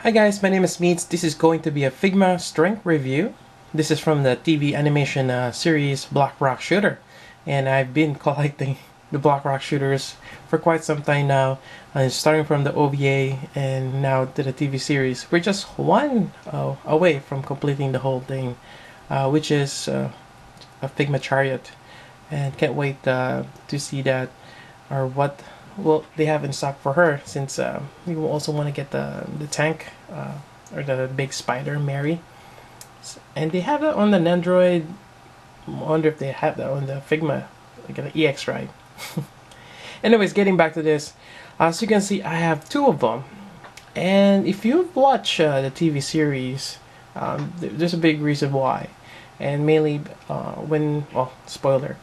Hi guys, my name is Meets. This is going to be a Figma Strength review. This is from the TV animation series Block Rock Shooter. And I've been collecting the Block Rock Shooters for quite some time now. Starting from the OVA and now to the TV series. We're just one away from completing the whole thing, which is a Figma Chariot. And can't wait to see that, or what they have in stock for her, since we will also want to get the tank or the big spider Mary, and they have that on the Android. I wonder if they have that on the Figma, like an EX ride. Anyways, getting back to this, as you can see, I have two of them, and if you've watched the TV series, there's a big reason why, and mainly spoiler.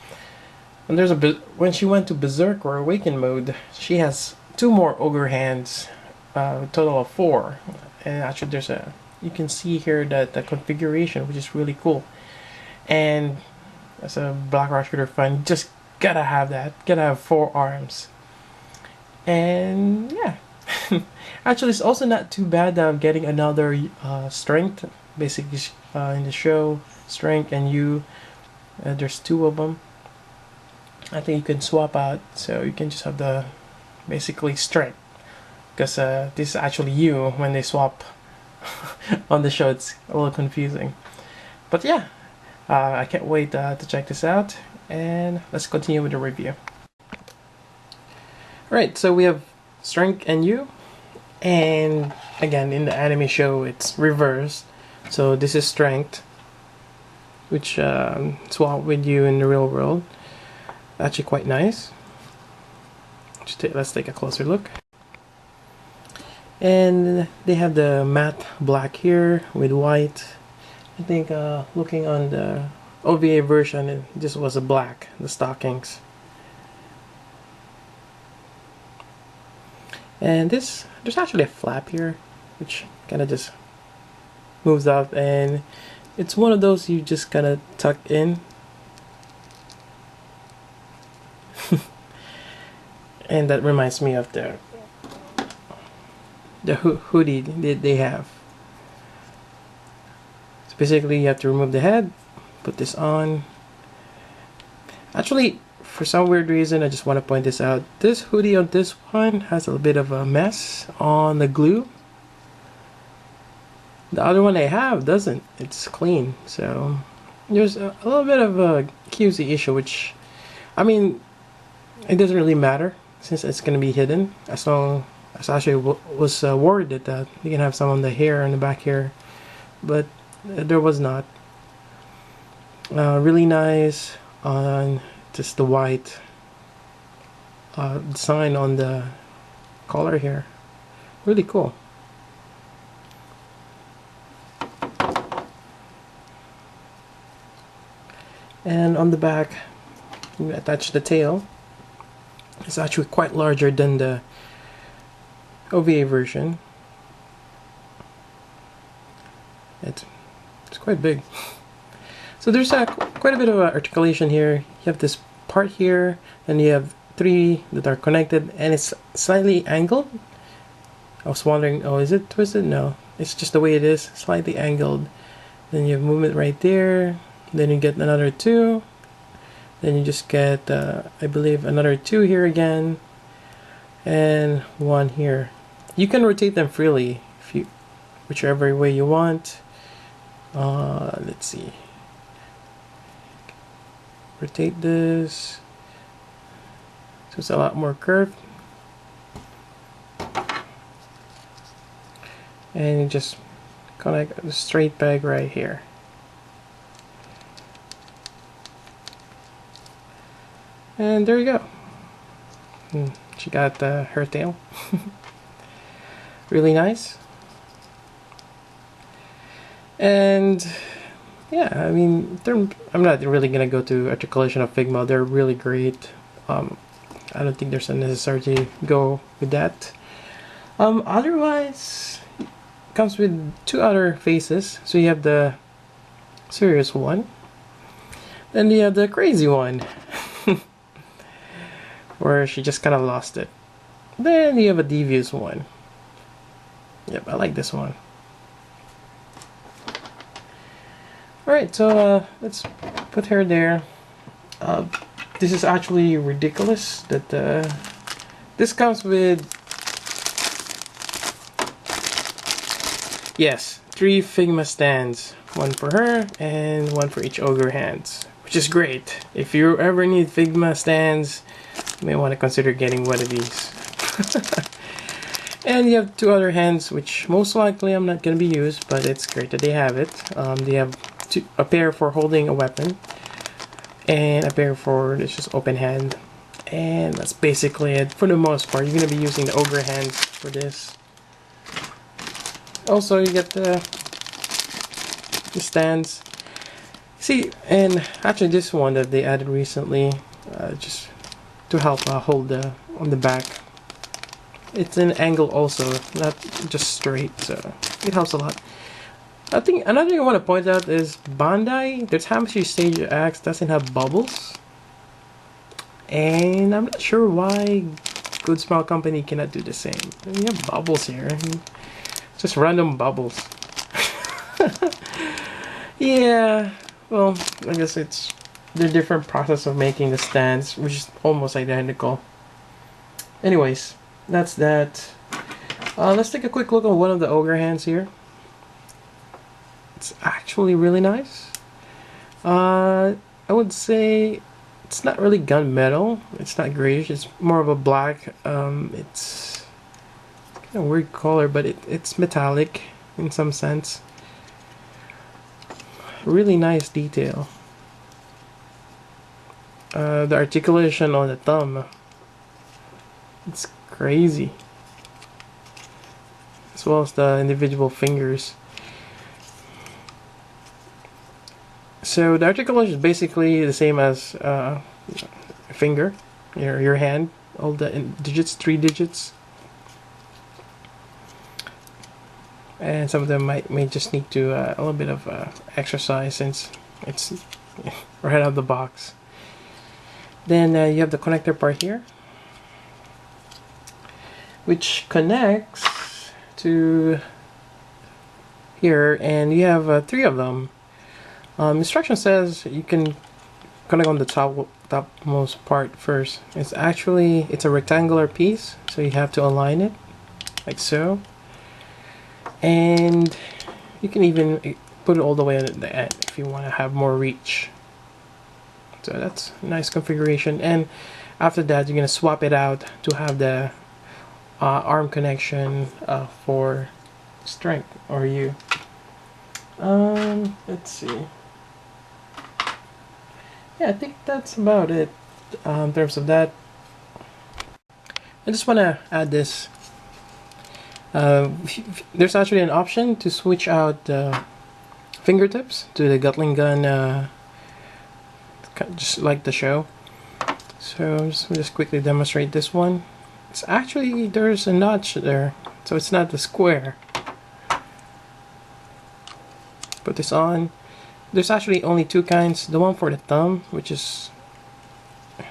And when she went to Berserk or Awaken mode, she has two more Ogre hands, a total of 4. And actually, you can see here that the configuration, which is really cool. And as a Black Rock Shooter fan, you just gotta have that. Gotta have 4 arms. And yeah, actually, it's also not too bad getting another strength. Basically, in the show, strength and you. There's 2 of them. I think you can swap out, so you can just have the basically strength, because this is actually you when they swap on the show. It's a little confusing, but yeah, I can't wait to check this out, and let's continue with the review. Alright, so we have strength and you, and again in the anime show it's reversed, so this is strength, which swap with you in the real world. Actually quite nice. Let's take a closer look. And they have the matte black here with white. I think looking on the OVA version, this was a black, the stockings. And there's actually a flap here, which kind of just moves up, and it's one of those you just kind of tuck in. And that reminds me of the hoodie they have. So basically, you have to remove the head, put this on. Actually, for some weird reason, I just want to point this out. This hoodie on this one has a little bit of a mess on the glue. The other one I have doesn't. It's clean. So there's a little bit of a QC issue, which, I mean, it doesn't really matter, since it's going to be hidden, as long as I actually was worried that you can have some on the hair and the back here, but there was not. Really nice on just the white design on the collar here. Really cool. And on the back, you attach the tail. It's actually quite larger than the OVA version. It's quite big. So there's quite a bit of articulation here. You have this part here, and you have 3 that are connected, and it's slightly angled. I was wondering, oh, is it twisted? No, it's just the way it is, slightly angled. Then you have movement right there. Then you get another 2. Then you just get, I believe, another 2 here again, and 1 here. You can rotate them freely, whichever way you want. Let's see. Rotate this, so it's a lot more curved. And you just connect a straight peg right here. And there you go. She got her tail. Really nice. And yeah, I mean, I'm not really gonna go to articulation of Figma. They're really great. I don't think there's a necessity to go with that. Otherwise, it comes with 2 other faces. So you have the serious one, then you have the crazy one. Where she just kind of lost it. Then you have a devious one. Yep, I like this one. Alright, so let's put her there. This is actually ridiculous that this comes with, yes, 3 Figma stands. One for her and one for each Ogre hands, which is great. If you ever need Figma stands, you may want to consider getting one of these. And you have 2 other hands, which most likely I'm not going to be used, but it's great that they have it. They have a pair for holding a weapon, and a pair for it's just open hand, and that's basically it for the most part. You're going to be using the Ogre hands for this. Also, you get the stands. See, and actually this one that they added recently, just to help hold on the back. It's an angle also, not just straight, so it helps a lot. I think another thing I want to point out is Bandai, their Tamashii Stage Axe doesn't have bubbles, and I'm not sure why Good Smile Company cannot do the same. We have bubbles here, just random bubbles. Yeah, well, I guess it's the different process of making the stands, which is almost identical. Anyways, that's that. Let's take a quick look at one of the Ogre hands here. It's actually really nice. I would say it's not really gunmetal. It's not grayish. It's more of a black. It's kind of weird color, but it's metallic in some sense. Really nice detail. The articulation on the thumb, it's crazy, as well as the individual fingers. So the articulation is basically the same as a finger, your hand, all the digits, 3 digits. And some of them may just need to a little bit of exercise since it's right out of the box. Then you have the connector part here, which connects to here, and you have 3 of them. Instruction says you can connect on the topmost part first. It's a rectangular piece, so you have to align it like so. And you can even put it all the way at the end if you want to have more reach. So that's a nice configuration. And after that, you're going to swap it out to have the arm connection for strength or you. Let's see. Yeah, I think that's about it in terms of that. I just want to add this. There's actually an option to switch out fingertips to the Gatling gun, just like the show. So just quickly demonstrate this one. It's actually, there's a notch there, so it's not the square. Put this on. There's actually only 2 kinds. The one for the thumb, which is,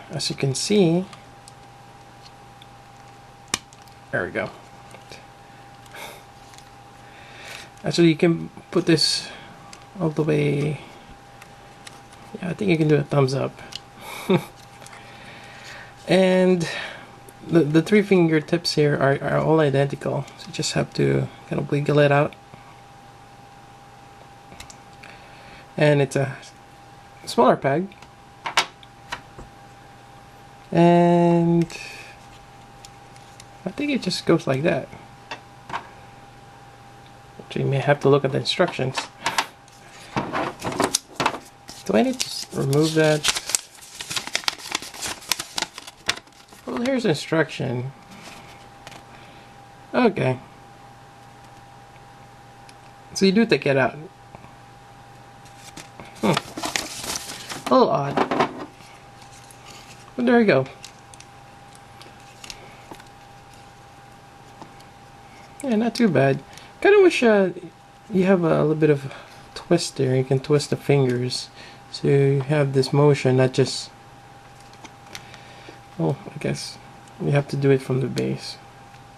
as you can see, there we go. Actually, you can put this all the way. Yeah, I think you can do a thumbs up. And the 3 fingertips here are all identical, so you just have to kind of wiggle it out. And it's a smaller peg, and I think it just goes like that. So you may have to look at the instructions. Do I need to remove that? Well, here's the instruction. Okay. So you do take it out. A little odd. But there you go. Yeah, not too bad. Kind of wish you have a little bit of twist there. You can twist the fingers so you have this motion, not just, oh, I guess you have to do it from the base.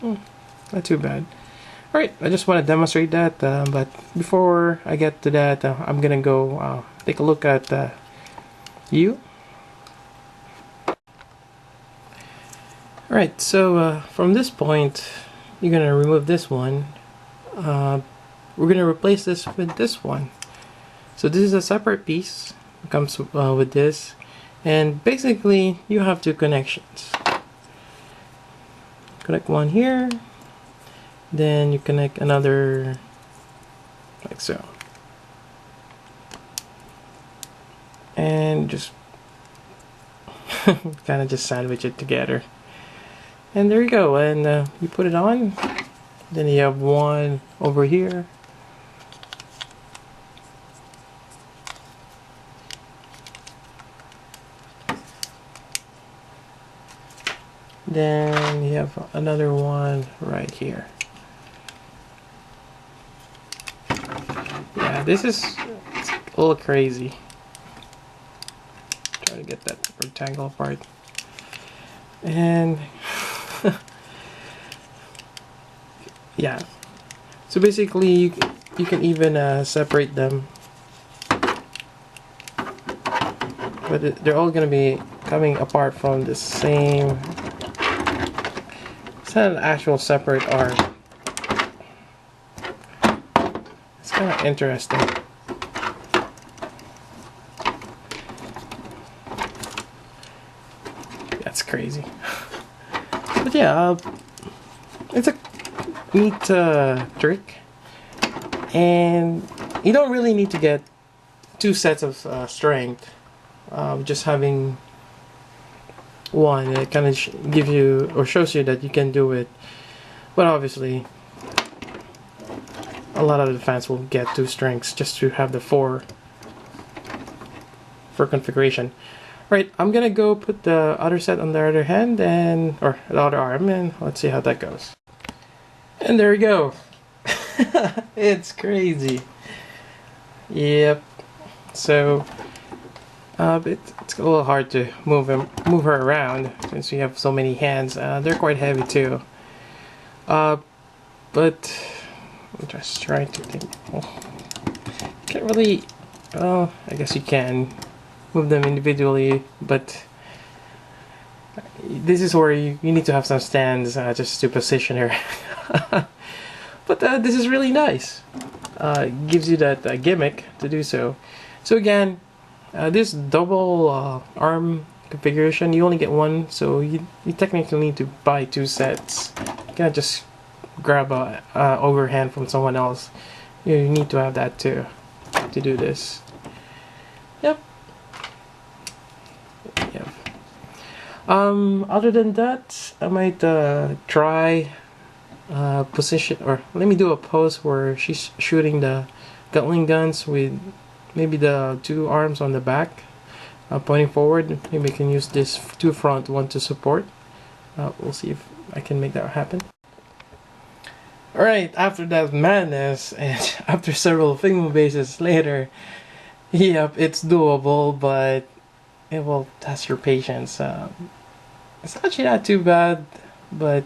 Not too bad. Alright, I just want to demonstrate that, but before I get to that, I'm gonna go take a look at you. Alright, so from this point, you're gonna remove this one. We're gonna replace this with this one. So this is a separate piece. It comes with this, and basically you have two connections. Connect one here, then you connect another like so, and just kind of just sandwich it together, and there you go. And you put it on, then you have one over here, then you have another one right here. Yeah, this is a little crazy. Try to get that rectangle apart. And yeah, so basically you can even separate them, but they're all gonna be coming apart from the same. It's not an actual separate arm. It's kind of interesting. That's crazy. But yeah, it's a neat trick, and you don't really need to get two sets of strength. Just having one, it kind of gives you or shows you that you can do it. But obviously, a lot of the fans will get two strengths just to have the four for configuration. Right, I'm gonna go put the other set on the other hand or the other arm, and let's see how that goes. And there we go. It's crazy. Yep. So it's a little hard to move her around since we have so many hands. They're quite heavy too. But I'm just trying to think. Can't really. Well, I guess you can move them individually, but this is where you need to have some stands just to position her. But this is really nice. Gives you that gimmick to do so. So again, this double arm configuration, you only get one, so you technically need to buy two sets. You can't just grab a Ogre hand from someone else. You need to have that too to do this. Yep. Other than that, I might try position, or let me do a pose where she's shooting the Gatling guns with maybe the two arms on the back pointing forward. Maybe I can use this two front one to support. We'll see if I can make that happen. Alright, after that madness and after several Figma bases later, yep, it's doable, but it will test your patience. It's actually not too bad, but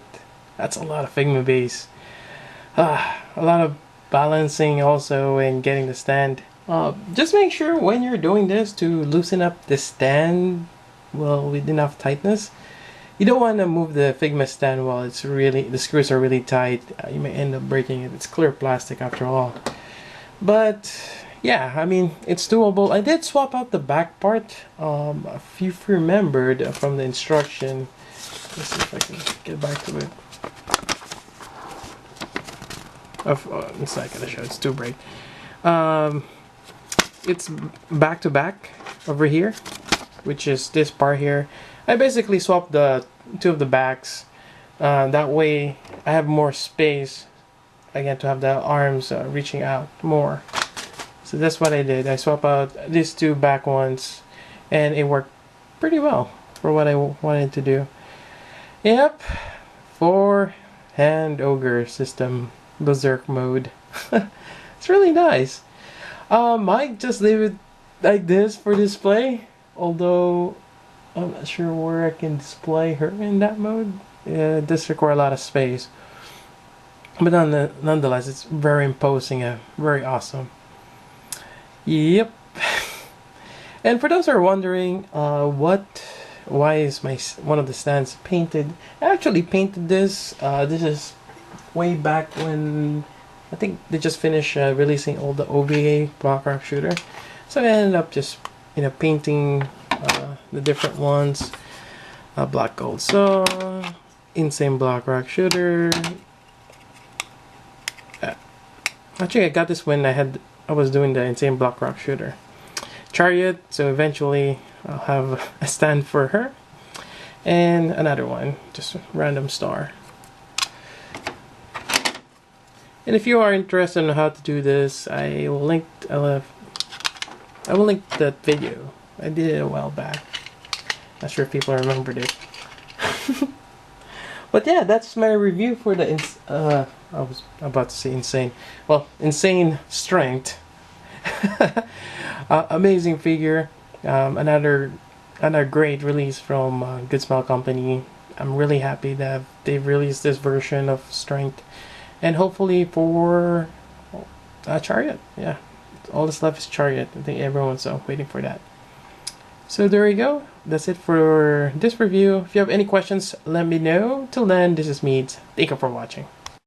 that's a lot of Figma base. A lot of balancing also and getting the stand. Just make sure when you're doing this to loosen up the stand, well, with enough tightness. You don't want to move the Figma stand while it's the screws are really tight. You may end up breaking it. It's clear plastic after all. But yeah, I mean, it's doable. I did swap out the back part. If you've remembered from the instruction, let's see if I can get back to it. It's not gonna show. It's too bright. It's back to back over here, which is this part here. I basically swapped the two of the backs. That way, I have more space again to have the arms reaching out more. So that's what I did. I swapped out these two back ones, and it worked pretty well for what I wanted to do. Yep, 4-hand Ogre system, Berserk mode. It's really nice. Might just leave it like this for display, although I'm not sure where I can display her in that mode. It does require a lot of space. but nonetheless, it's very imposing, very awesome. Yep. And for those who are wondering, why is my one of the stands painted? I actually painted this. This is way back when I think they just finished releasing all the OVA block rock shooter. So I ended up just painting the different ones. Black Gold Song, Insane Block Rock Shooter. Actually, I got this when I was doing the Insane Block Rock Shooter. Chariot, so eventually I'll have a stand for her. And another one, just a random star. And if you are interested in how to do this, I will link that video. I did it a while back. Not sure if people remembered it. But yeah, that's my review for the I was about to say insane. Well, Insane Strength. Amazing figure. Another great release from Good Smile Company. I'm really happy that they've released this version of Strength, and hopefully for Chariot. Yeah, all that's left is Chariot. I think everyone's waiting for that. So there you go. That's it for this review. If you have any questions, let me know. Till then, this is Meads. Thank you for watching.